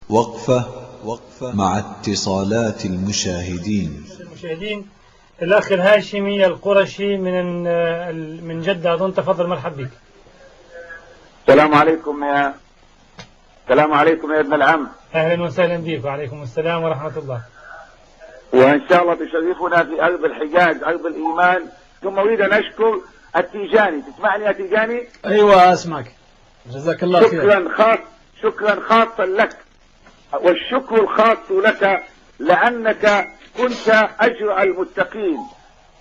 وقفة مع اتصالات المشاهدين. الأخ الهاشمي القرشي من جدة أظن. تفضل، مرحب بك. السلام عليكم يا ابن العم. أهلا وسهلا بك. وعليكم السلام ورحمة الله. وإن شاء الله تشرفنا في أرض الحجاز، أرض الإيمان. ثم أريد أن أشكر التيجاني. تسمعني يا تيجاني؟ أيوة أسمعك، جزاك الله خير. شكرا خاصا لك، والشكر الخاص لك لأنك كنت أجرأ المتقين.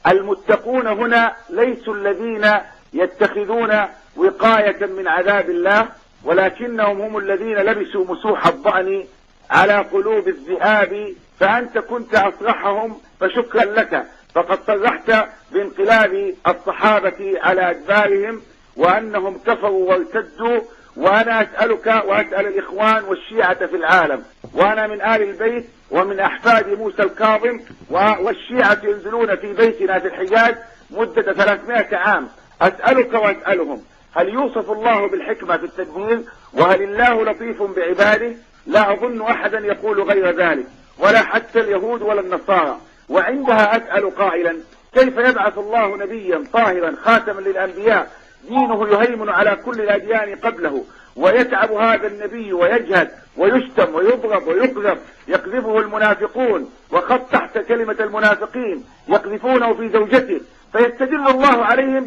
المتقون هنا ليسوا الذين يتخذون وقاية من عذاب الله، ولكنهم هم الذين لبسوا مسوح الضأن على قلوب الذئاب، فأنت كنت أصرحهم، فشكرا لك. فقد صرحت بانقلاب الصحابة على أدبارهم وأنهم كفروا وارتدوا. وأنا أسألك وأسأل الإخوان والشيعة في العالم، وأنا من آل البيت ومن أحفاد موسى الكاظم، والشيعة ينزلون في بيتنا في الحجاز مدة 300 عام. أسألك وأسألهم، هل يوصف الله بالحكمة في التدبير؟ وهل الله لطيف بعباده؟ لا أظن أحدا يقول غير ذلك، ولا حتى اليهود ولا النصارى. وعندها أسأل قائلا، كيف يبعث الله نبيا طاهرا خاتما للأنبياء دينه يهيمن على كل الأديان قبله، ويتعب هذا النبي ويجهد ويشتم ويضرب ويقذف، يقذفه المنافقون، وخط تحت كلمة المنافقين يقذفونه في زوجته، فيستدل الله عليهم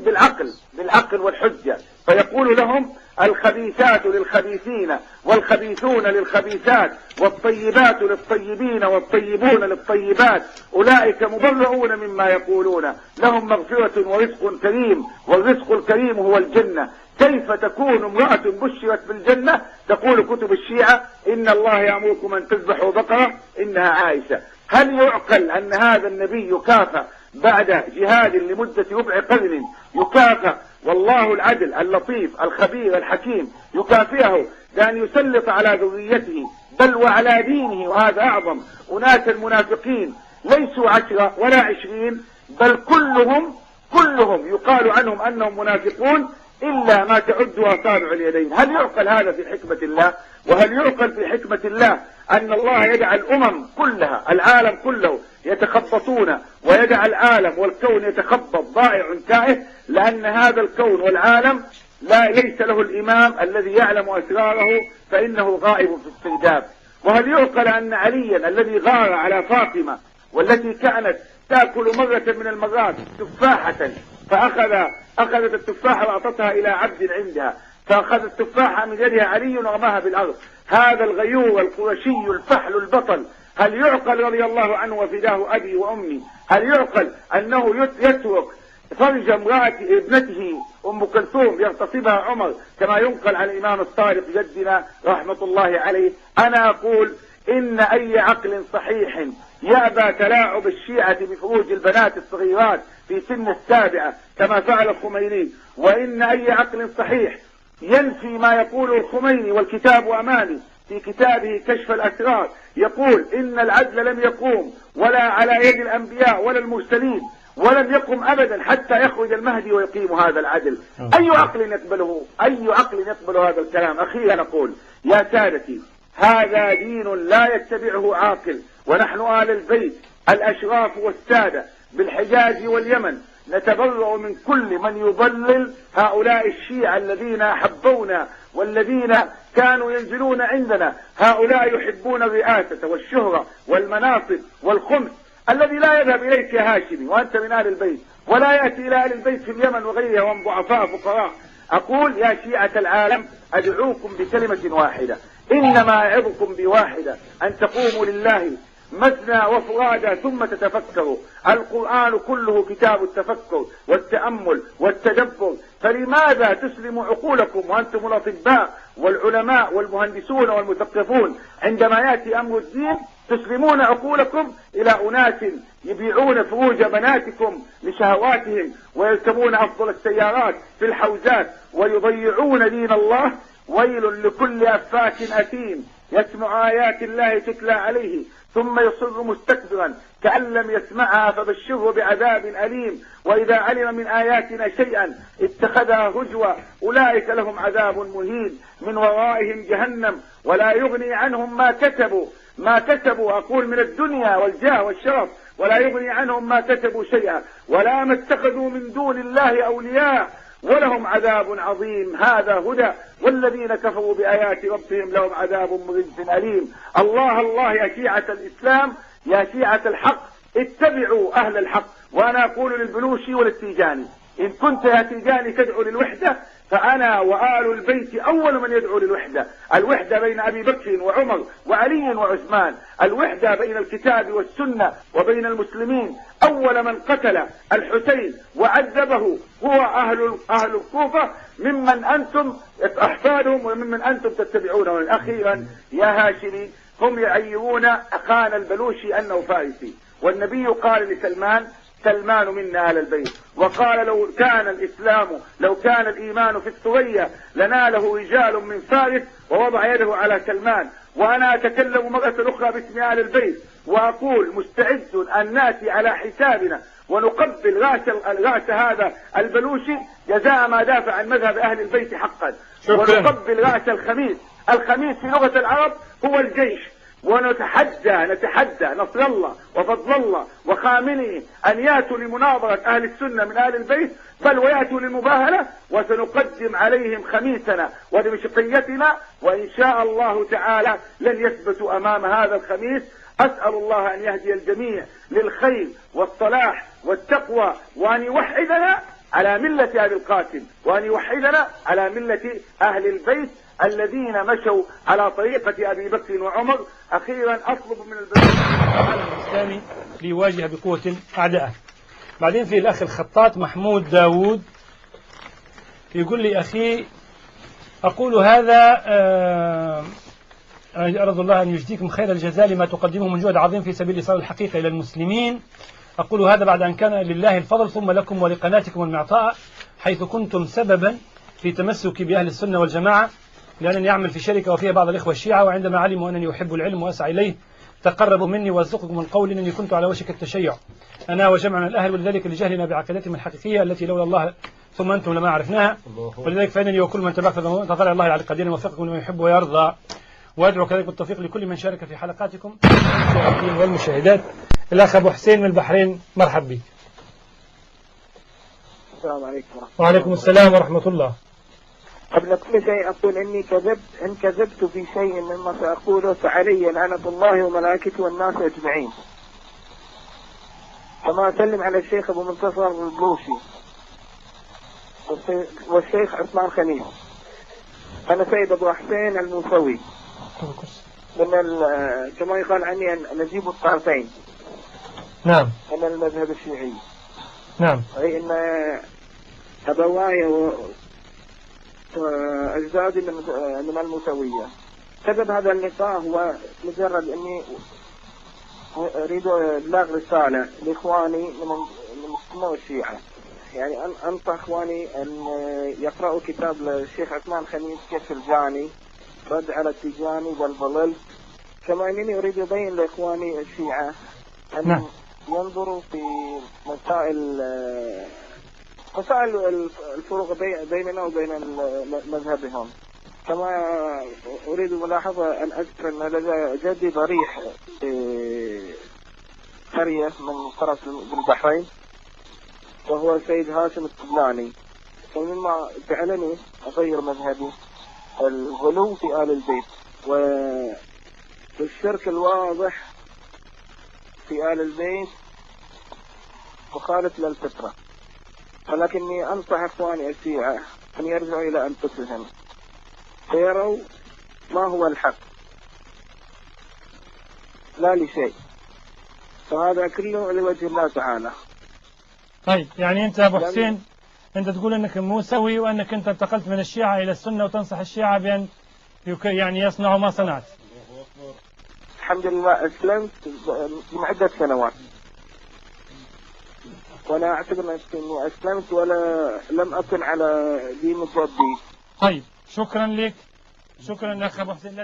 بالعقل والحجة، فيقول لهم الخبيثات للخبيثين والخبيثون للخبيثات والطيبات للطيبين والطيبون للطيبات، أولئك مبرؤون مما يقولون، لهم مغفرة ورزق كريم، والرزق الكريم هو الجنة. كيف تكون امرأة بشرت بالجنة تقول كتب الشيعة إن الله يأمركم أن تذبحوا بقرة إنها عائشة؟ هل يعقل أن هذا النبي يكافأ بعد جهاد لمدة ربع قرن، يكافأ والله العدل اللطيف الخبير الحكيم يكافئه بأن يسلط على ذريته بل وعلى دينه؟ وهذا أعظم. أناس المنافقين ليسوا 10 ولا 20، بل كلهم يقال عنهم أنهم منافقون إلا ما تعد أصابع اليدين. هل يعقل هذا في حكمة الله؟ وهل يعقل في حكمة الله أن الله يدع الأمم كلها، العالم كله يتخبطون، ويدع العالم والكون يتخبط ضائع تائه، لأن هذا الكون والعالم ليس له الإمام الذي يعلم أسراره، فإنه غائب في السرداب؟ وهل يعقل أن عليا الذي غار على فاطمة والتي كانت تأكل مرة من المرات تفاحة، فأخذت التفاحة وأعطتها إلى عبد عندها، فأخذ التفاحة من يدها علي ورماها بالأرض، هذا الغيور القرشي الفحل البطل، هل يعقل رضي الله عنه وفداه أبي وأمي، هل يعقل أنه يترك فرج امرأة ابنته أم كلثوم يغتصبها عمر كما ينقل عن الإمام الصادق جدنا رحمة الله عليه؟ أنا أقول إن أي عقل صحيح يأبى تلاعب الشيعة بفروج البنات الصغيرات في سن 7 كما فعل الخميني، وإن أي عقل صحيح ينفي ما يقوله الخميني والكتاب أمامي في كتابه كشف الأسرار، يقول إن العدل لم يقوم ولا على يد الأنبياء ولا المرسلين، ولم يقم أبدا حتى يخرج المهدي ويقيم هذا العدل. أي عقل يقبله؟ أي عقل يقبل هذا الكلام؟ أخيرا نقول يا سادتي، هذا دين لا يتبعه عاقل، ونحن آل البيت الأشراف والسادة بالحجاز واليمن نتبرأ من كل من يضلل هؤلاء الشيعة الذين أحبونا والذين كانوا ينزلون عندنا. هؤلاء يحبون الرئاسة والشهرة والمناصب والخمس الذي لا يذهب إليك يا هاشمي وأنت من آل البيت، ولا يأتي إلى آل البيت في اليمن وغيرها وهم ضعفاء فقراء. أقول يا شيعة العالم أدعوكم بكلمة واحدة، إنما أعظكم بواحدة، أن تقوموا لله مثنى وفرادى ثم تتفكروا. القرآن كله كتاب التفكر والتأمل والتدبر، فلماذا تسلموا عقولكم وأنتم الأطباء والعلماء والمهندسون والمثقفون عندما يأتي أمر الدين تسلمون عقولكم إلى أناس يبيعون فروج بناتكم لشهواتهم ويركبون أفضل السيارات في الحوزات ويضيعون دين الله؟ ويل لكل أفاك أثيم يسمع آيات الله تتلى عليه ثم يصر مستكبرا كأن لم يسمعها فبشره بعذاب أليم. وإذا علم من آياتنا شيئا اتخذها هزوا أولئك لهم عذاب مهين من ورائهم جهنم ولا يغني عنهم ما كسبوا أقول من الدنيا والجاه والشرف، ولا يغني عنهم ما كسبوا شيئا ولا ما اتخذوا من دون الله أولياء ولهم عذاب عظيم. هذا هدى، والذين كفروا بآيات ربهم لهم عذاب مخزٍ أليم. الله يا شيعة الإسلام، يا شيعة الحق، اتبعوا أهل الحق. وأنا أقول للبلوشي وللتيجاني: إن كنت يا تيجاني تدعو للوحدة فأنا وآل البيت أول من يدعو للوحدة. الوحدة بين أبي بكر وعمر وعلي وعثمان، الوحدة بين الكتاب والسنة وبين المسلمين. أول من قتل الحسين وعذبه هو أهل الكوفة، ممن أنتم أحفادهم وممن أنتم تتبعونهم. أخيرا يا هاشمي، هم يعيرون أخانا البلوشي أنه فارسي، والنبي قال لسلمان: سلمان منا آل البيت. وقال: لو كان الإيمان في الثريا لناله رجال من فارس، ووضع يده على سلمان. وأنا أتكلم مرة أخرى باسم آل البيت وأقول: مستعد أن نأتي على حسابنا ونقبل رأس هذا البلوشي جزاء ما دافع عن مذهب أهل البيت حقا. ونقبل رأس الخميس في لغة العرب هو الجيش. نتحدى نصر الله وفضل الله وخامنئه أن يأتوا لمناظرة أهل السنة من أهل البيت، بل ويأتوا للمباهلة، وسنقدم عليهم خميسنا ودمشقيتنا، وإن شاء الله تعالى لن يثبتوا أمام هذا الخميس. أسأل الله أن يهدي الجميع للخير والصلاح والتقوى، وأن يوحدنا على ملة أبي القاسم، وأن يوحدنا على ملة أهل البيت الذين مشوا على طريقة أبي بكر وعمر. أخيرا أطلب من العالم الإسلامي ليواجه بقوة أعداءه. بعدين في الأخ الخطاط محمود داود يقول لي: أخي أقول هذا أرجو الله أن يجزيكم خير الجزاء لما تقدمه من جهد عظيم في سبيل إيصال الحقيقة إلى المسلمين. أقول هذا بعد أن كان لله الفضل ثم لكم ولقناتكم المعطاء، حيث كنتم سببا في تمسكي بأهل السنة والجماعة، لأنني أعمل في شركة وفيها بعض الإخوة الشيعة، وعندما علموا أنني أحب العلم وأسعى إليه تقربوا مني وأصدقكم من قول أنني كنت على وشك التشيع أنا وجمع من الأهل، ولذلك لجهلنا بعقيدتهم الحقيقية التي لولا الله ثم أنتم لما عرفناها. ولذلك فإنني وكل من تبعك تطلع الله على قدير وفقكم لما يحب ويرضى. وأدعو كذلك بالتوفيق لكل من شارك في حلقاتكم المشاهدين والمشاهدات. الأخ أبو حسين من البحرين، مرحب بك. السلام عليكم. وعليكم السلام ورحمة الله. قبل كل شيء أقول إني إن كذبت في شيء مما سأقوله فعلي لعنة الله وملائكته والناس أجمعين. كما أسلم على الشيخ أبو منتصر البلوشي والشيخ عثمان خميس. أنا سيد أبو حسين الموسوي، كما يقال عني أن نجيب الطرفين. نعم. أنا المذهب الشيعي. نعم. أي أن أبواي وأجدادي من الموسوية. سبب هذا اللقاء هو مجرد أني أريد إبلاغ رسالة لإخواني من السنة والشيعة، يعني أنصح إخواني أن يقرأوا كتاب للشيخ عثمان خميس كشف الجاني، رد على التيجاني والضلال. كما أنني أريد أبين لإخواني الشيعة أن ينظروا في مسائل الفروق بيننا وبين مذهبهم. كما أريد ملاحظة أن أذكر أن لدى جدي ضريح قرية من قرى بالبحرين، وهو سيد هاشم الطبلاني، ومما جعلني أغير مذهبي الغلو في آل البيت والشرك الواضح في آل البيت مخالف للفطرة. ولكني أنصح إخواني الشيعة أن يرجعوا إلى أنفسهم فيروا ما هو الحق لا لشيء، فهذا كله لوجه الله تعالى. طيب يعني أنت أبو حسين أنت تقول أنك موسوي وأنك أنت انتقلت من الشيعة إلى السنة وتنصح الشيعة بأن يعني يصنعوا ما صنعت. الحمد لله أسلمت من عدة سنوات، وأنا أعتبر نفسي أني أسلمت ولا لم أكن على دين جدي. طيب شكرا لك، شكرا أخ أبو حسين. لا